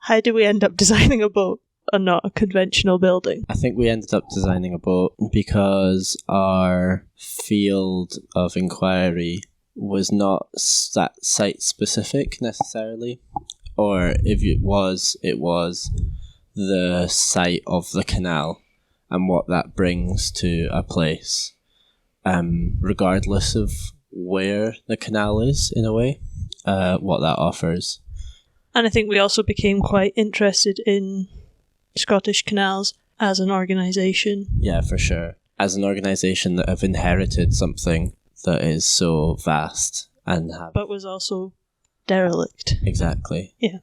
How do we end up designing a boat and not a conventional building? I think we ended up designing a boat because our field of inquiry was not site specific necessarily, or if it was the site of the canal and what that brings to a place, regardless of where the canal is, in a way, what that offers. And I think we also became quite interested in Scottish canals as an organisation. Yeah, for sure. As an organisation that have inherited something that is so vast and but was also derelict. Exactly. Yeah.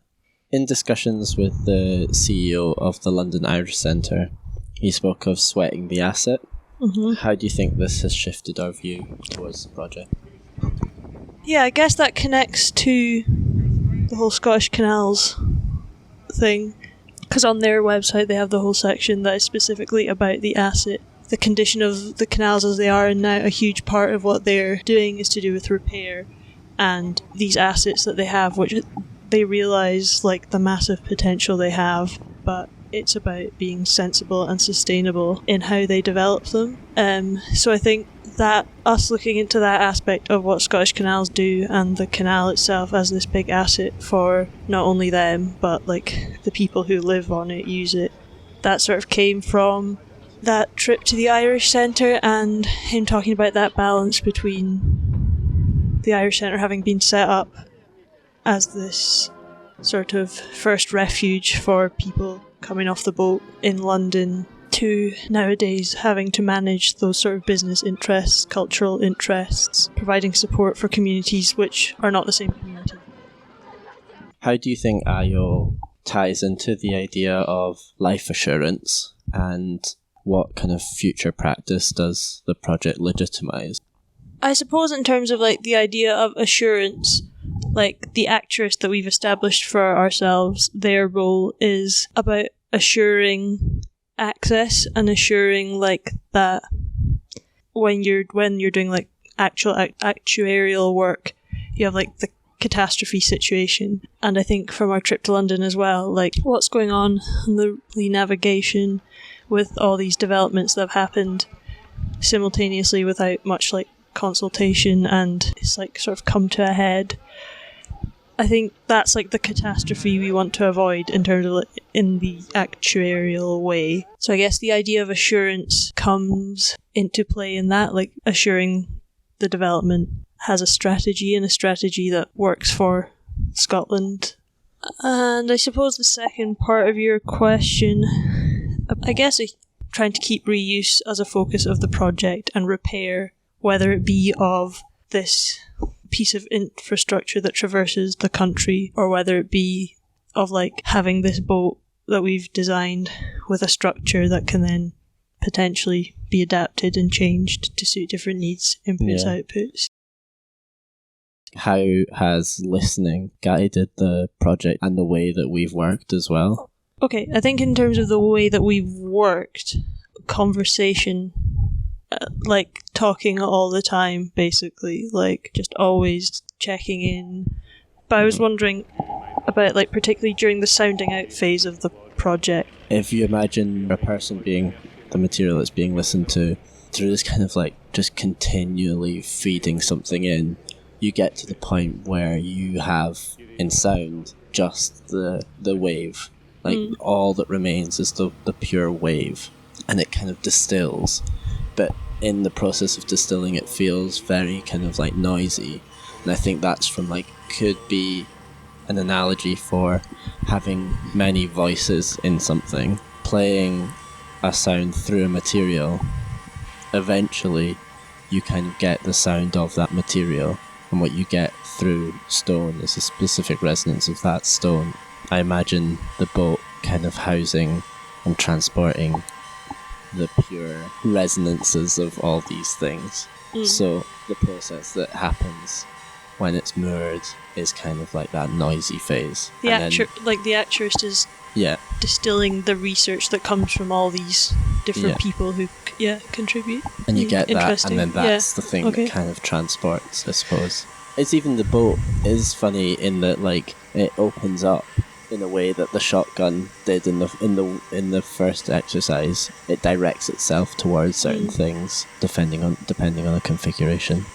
In discussions with the CEO of the London Irish Centre, he spoke of sweating the asset. Mm-hmm. How do you think this has shifted our view towards the project? Yeah, I guess that connects to the whole Scottish canals thing, because on their website they have the whole section that is specifically about the asset. The condition of the canals as they are, and now a huge part of what they're doing is to do with repair and these assets that they have, which they realise like the massive potential they have, but it's about being sensible and sustainable in how they develop them. So I think that us looking into that aspect of what Scottish canals do and the canal itself as this big asset for not only them but like the people who live on it, use it, that sort of came from that trip to the Irish Centre and him talking about that balance between the Irish Centre having been set up as this sort of first refuge for people coming off the boat in London to nowadays having to manage those sort of business interests, cultural interests, providing support for communities which are not the same community. How do you think IO ties into the idea of life assurance, and what kind of future practice does the project legitimise? I suppose in terms of like the idea of assurance, like the actress that we've established for ourselves, their role is about assuring access and assuring like that when you're doing like actual actuarial work, you have like the catastrophe situation. And I think from our trip to London as well, like what's going on in the navigation with all these developments that have happened simultaneously without much like consultation, and it's like sort of come to a head. I think that's like the catastrophe we want to avoid in terms of like, in the actuarial way. So I guess the idea of assurance comes into play in that, like assuring the development has a strategy, and a strategy that works for Scotland. And I suppose the second part of your question, I guess trying to keep reuse as a focus of the project and repair, whether it be of this piece of infrastructure that traverses the country, or whether it be of like having this boat that we've designed with a structure that can then potentially be adapted and changed to suit different needs, inputs, outputs. How has listening guided the project and the way that we've worked as well? Okay, I think in terms of the way that we've worked, conversation, like talking all the time, basically, like just always checking in. But I was wondering about like particularly during the sounding out phase of the project. If you imagine a person being the material that's being listened to, through this kind of like just continually feeding something in, you get to the point where you have in sound just the wave. Like all that remains is the pure wave, and it kind of distills. But in the process of distilling, it feels very kind of like noisy. And I think that's from like, could be an analogy for having many voices in something, playing a sound through a material. Eventually, you kind of get the sound of that material, and what you get through stone is a specific resonance of that stone. I imagine the boat kind of housing and transporting the pure resonances of all these things. So the process that happens when it's moored is kind of like that noisy phase. The actress is distilling the research that comes from all these different people who contribute. And you get that, and then that's the thing that kind of transports, I suppose. It's even the boat is funny in that like it opens up in a way that the shotgun did in the first exercise. It directs itself towards certain things depending on the configuration.